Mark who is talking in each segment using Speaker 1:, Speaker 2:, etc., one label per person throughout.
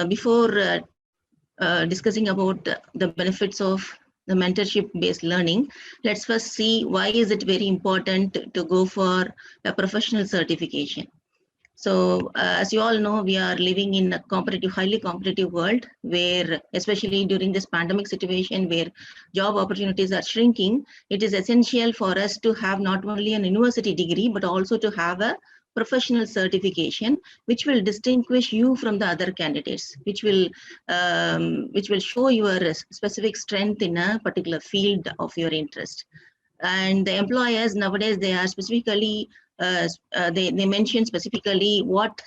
Speaker 1: Before discussing about the benefits of the mentorship-based learning, let's first see why is it very important to go for a professional certification. So as you all know, we are living in a competitive, highly competitive world where, especially during this pandemic situation where job opportunities are shrinking, it is essential for us to have not only an university degree, but also to have a professional certification, which will distinguish you from the other candidates, which will show your specific strength in a particular field of your interest. And the employers nowadays, they are specifically they mention specifically what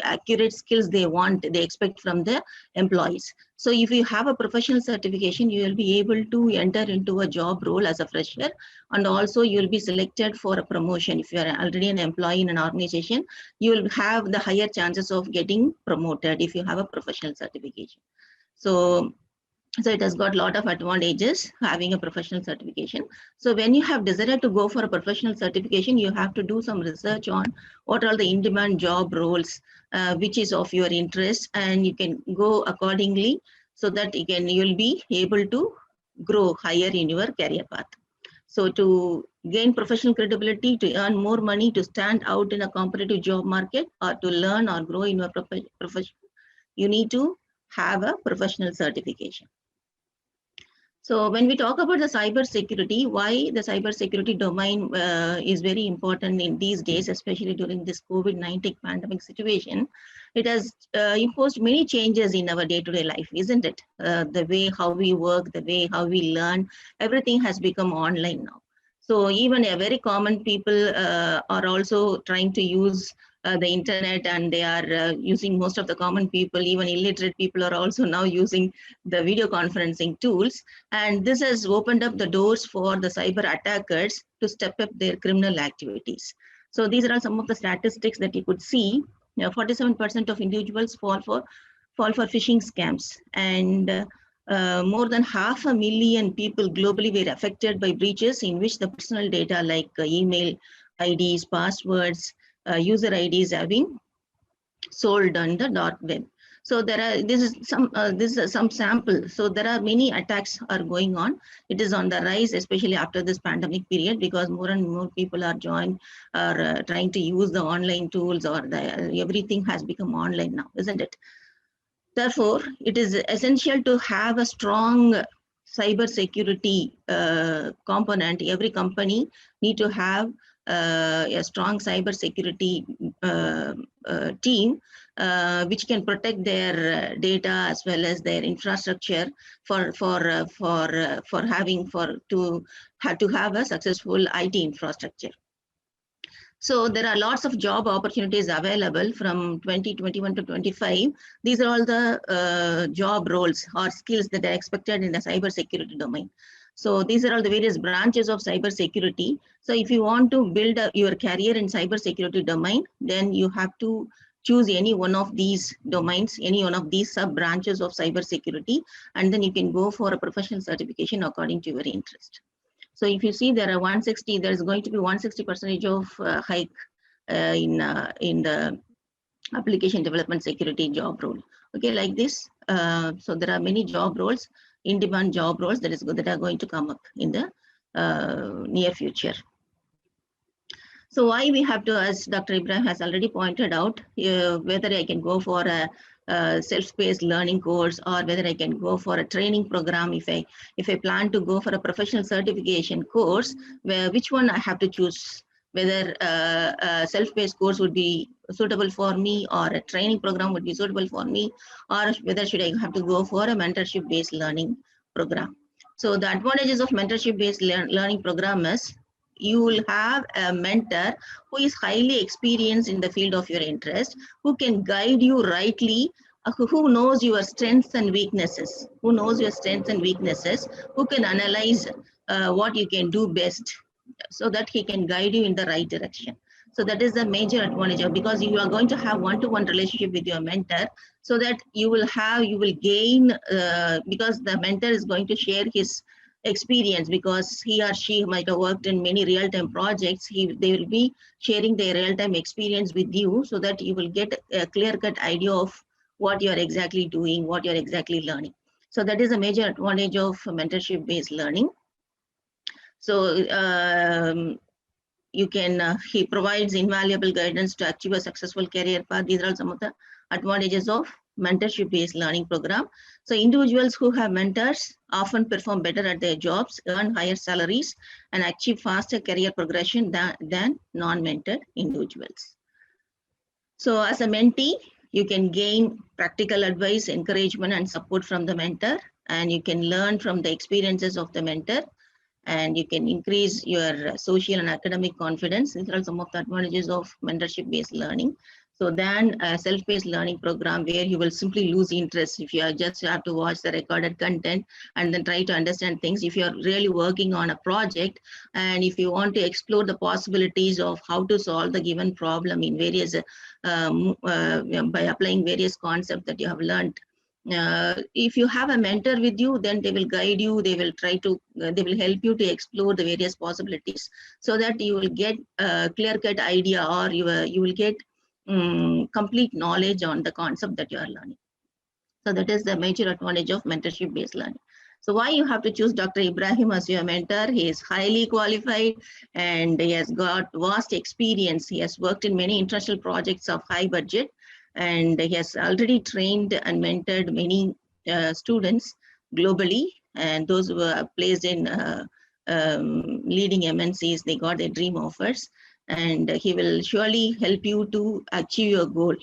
Speaker 1: accurate skills they expect from the employees. So if you have a professional certification, you will be able to enter into a job role as a fresher, and also you will be selected for a promotion. If you are already an employee in an organization, you will have the higher chances of getting promoted if you have a professional certification. So it has got a lot of advantages having a professional certification. So when you have decided to go for a professional certification, you have to do some research on what are the in-demand job roles, which is of your interest, and you can go accordingly so that you'll be able to grow higher in your career path. So to gain professional credibility, to earn more money, to stand out in a competitive job market, or to learn or grow in your profession, you need to have a professional certification. So when we talk about the cyber security, why the cyber security domain is very important in these days, especially during this COVID-19 pandemic situation, it has imposed many changes in our day-to-day life, isn't it? The way how we work, the way how we learn, everything has become online now. So even a very common people are also trying to use the internet, and they are using, most of the common people, even illiterate people, are also now using the video conferencing tools. And this has opened up the doors for the cyber attackers to step up their criminal activities. So these are some of the statistics that you could see. 47% of individuals fall for phishing scams, and more than 500,000 people globally were affected by breaches in which the personal data like email IDs, passwords, user IDs have been sold on the dark web. So this is some sample. So there are many attacks are going on. It is on the rise, especially after this pandemic period, because more and more people are trying to use the online tools, or everything has become online now, isn't it? Therefore, it is essential to have a strong cyber security component. Every company need to have a strong cyber security team which can protect their data as well as their infrastructure to have a successful IT infrastructure. So there are lots of job opportunities available from 2021 to 25. These are all the job roles or skills that are expected in the cybersecurity domain. So these are all the various branches of cybersecurity. So if you want to build your career in cybersecurity domain, then you have to choose any one of these domains, any one of these sub branches of cybersecurity, and then you can go for a professional certification according to your interest. So if you see, there are 160, there's going to be 160% of hike in the application development security job role. Okay, like this. So there are many job roles, in-demand job roles that are going to come up in the near future. So why we have to, as Dr. Ibrahim has already pointed out, whether I can go for a self-paced learning course, or whether I can go for a training program. If I plan to go for a professional certification course, which one I have to choose? Whether a self-paced course would be suitable for me, or a training program would be suitable for me, or whether should I have to go for a mentorship-based learning program. So the advantages of mentorship-based learning program is you will have a mentor who is highly experienced in the field of your interest, who can guide you rightly, who knows your strengths and weaknesses, who can analyze what you can do best, so that he can guide you in the right direction. So that is the major advantage, because you are going to have one-to-one relationship with your mentor, so that you will gain, because the mentor is going to share his experience, because he or she might have worked in many real-time projects. They will be sharing their real-time experience with you, so that you will get a clear-cut idea of what you're exactly doing, what you're exactly learning. So that is a major advantage of mentorship-based learning. So he provides invaluable guidance to achieve a successful career path. These are some of the advantages of mentorship-based learning program. So individuals who have mentors often perform better at their jobs, earn higher salaries, and achieve faster career progression than non-mentored individuals. So as a mentee, you can gain practical advice, encouragement, and support from the mentor, and you can learn from the experiences of the mentor, and you can increase your social and academic confidence. These are some of the advantages of mentorship-based learning. So then a self-paced learning program where you will simply lose interest if you just have to watch the recorded content and then try to understand things. If you're really working on a project and if you want to explore the possibilities of how to solve the given problem in various, by applying various concepts that you have learned, if you have a mentor with you, then they will guide you, they will help you to explore the various possibilities so that you will get a clear-cut idea, or you will get complete knowledge on the concept that you are learning. So that is the major advantage of mentorship-based learning. So why you have to choose Dr. Ibrahim as your mentor? He is highly qualified and he has got vast experience. He has worked in many international projects of high budget, and he has already trained and mentored many students globally, and those who were placed in leading MNCs, they got their dream offers, and he will surely help you to achieve your goal